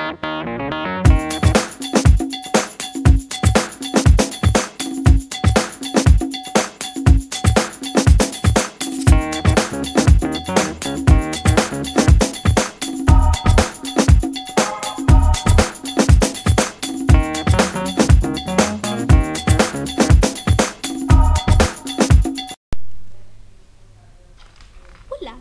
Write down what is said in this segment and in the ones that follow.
Olá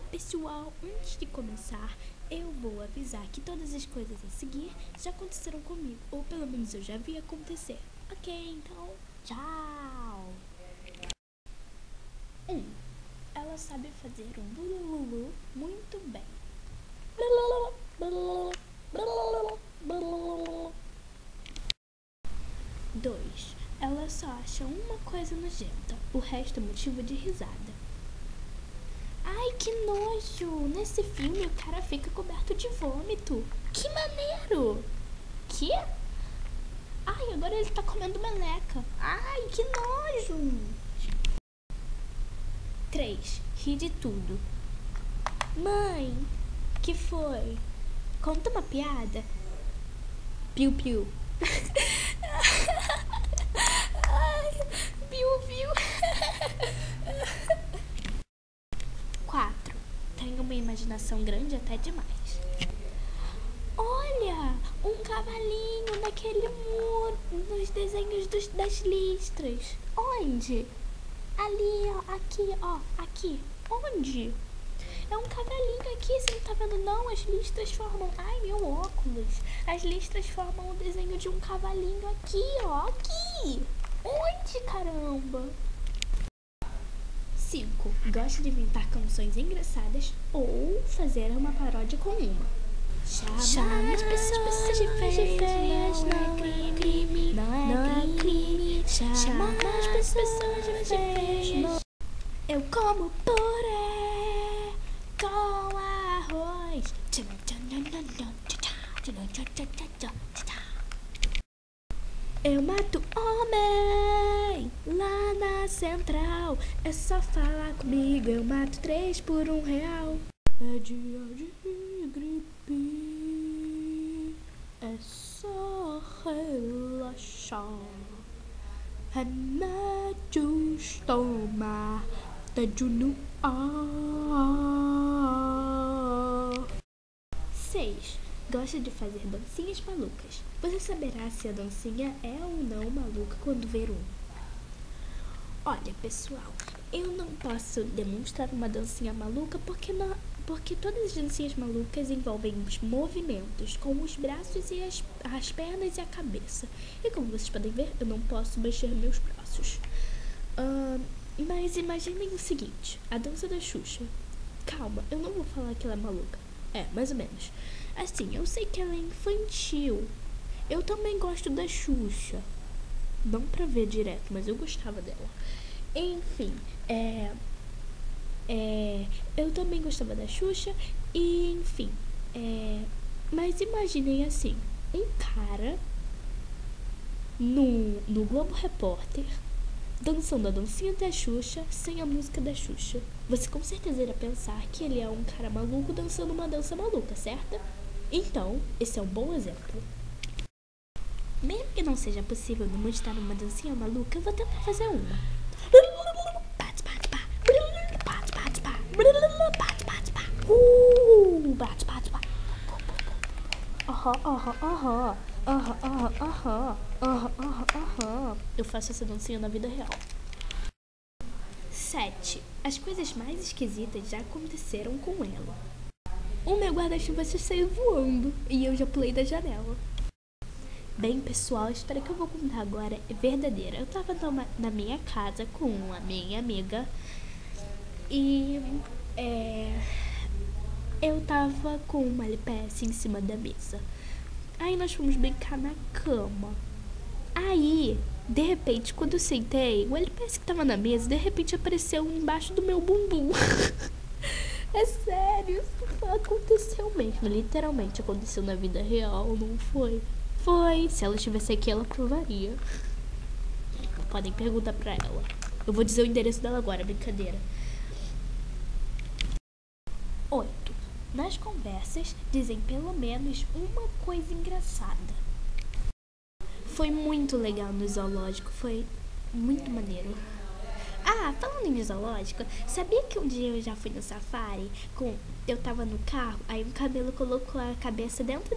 pessoal, antes de começar, eu vou avisar que todas as coisas a seguir já aconteceram comigo, ou pelo menos eu já vi acontecer. Ok, então, tchau! 1. Ela sabe fazer o bulululu muito bem. 2. Ela só acha uma coisa nojenta, o resto é motivo de risada. Ai, que nojo! Nesse filme o cara fica coberto de vômito. Que maneiro! Que? Ai, agora ele tá comendo meleca. Ai, que nojo! 3. Ri de tudo. Mãe, que foi? Conta uma piada. Piu-piu. Ai, piu-piu. 4. Tenho uma imaginação grande até demais. Olha, um cavalinho naquele muro, nos desenhos das listras. Onde? Ali, ó, aqui, ó, aqui. Onde? É um cavalinho aqui, você não tá vendo não? As listras formam... Ai, meu óculos. As listras formam o desenho de um cavalinho aqui, ó, aqui. Onde, caramba? 5. Gosta de inventar canções engraçadas ou fazer uma paródia com uma. Chama as pessoas de feias, não é crime, não é crime. Chama as pessoas de feias. Eu como purê com arroz. Eu mato homem lá na central. É só falar comigo, eu mato 3 por R$1. É dia de gripe, é só relaxar. Remédios tomar, tédio no ar. 6. Gosta de fazer dancinhas malucas. Você saberá se a dancinha é ou não maluca quando ver um. Olha, pessoal, eu não posso demonstrar uma dancinha maluca porque todas as dancinhas malucas envolvem os movimentos com os braços e as pernas e a cabeça. E como vocês podem ver, eu não posso mexer meus braços. Mas imaginem o seguinte, a dança da Xuxa. Calma, eu não vou falar que ela é maluca. É, mais ou menos. Assim, eu sei que ela é infantil. Eu também gosto da Xuxa. Não pra ver direto, mas eu gostava dela. Enfim, eu também gostava da Xuxa. E, enfim, mas imaginem assim, um cara no Globo Repórter dançando a dancinha da Xuxa sem a música da Xuxa. Você com certeza irá pensar que ele é um cara maluco dançando uma dança maluca, certo? Então, esse é um bom exemplo. Mesmo que não seja possível demonstrar uma dancinha maluca, eu vou tentar fazer uma. Eu faço essa dancinha na vida real. 7. As coisas mais esquisitas já aconteceram com ela. O meu guarda-chuva saiu voando e eu já pulei da janela. Bem, pessoal, a história que eu vou contar agora é verdadeira. Eu tava na minha casa com a minha amiga e eu tava com uma LPS em cima da mesa. Aí nós fomos brincar na cama. Aí, de repente, quando eu sentei, o LPS que tava na mesa, de repente apareceu embaixo do meu bumbum. É sério, isso aconteceu mesmo. Literalmente aconteceu na vida real, não foi? Foi. Se ela estivesse aqui, ela provaria. Podem perguntar pra ela. Eu vou dizer o endereço dela agora, brincadeira. 8. nas conversas dizem pelo menos uma coisa engraçada. Foi muito legal no zoológico, foi muito maneiro. Ah, falando em zoológico, sabia que um dia eu já fui no safari? Eu tava no carro, aí um camelo colocou a cabeça dentro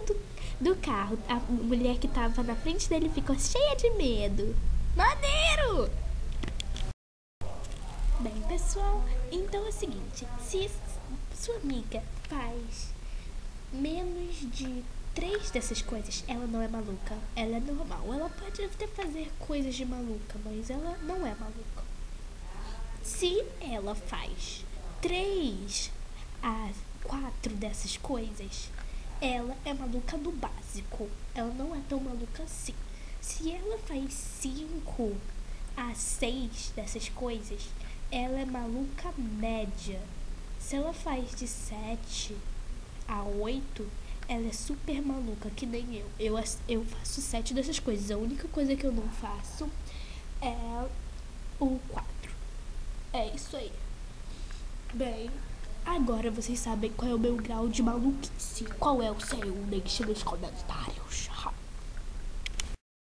do carro. A mulher que tava na frente dele ficou cheia de medo. Maneiro! Bem, pessoal, então é o seguinte, se sua amiga faz menos de 3 dessas coisas, ela não é maluca, ela é normal. Ela pode até fazer coisas de maluca, mas ela não é maluca. Se ela faz 3 a 4 dessas coisas, ela é maluca do básico. Ela não é tão maluca assim. Se ela faz 5 a 6 dessas coisas, ela é maluca média. Se ela faz de 7 a 8, ela é super maluca, que nem eu. Eu faço 7 dessas coisas. A única coisa que eu não faço é o 4. É isso aí. Bem, agora vocês sabem qual é o meu grau de maluquice. Qual é o seu? Deixe nos comentários.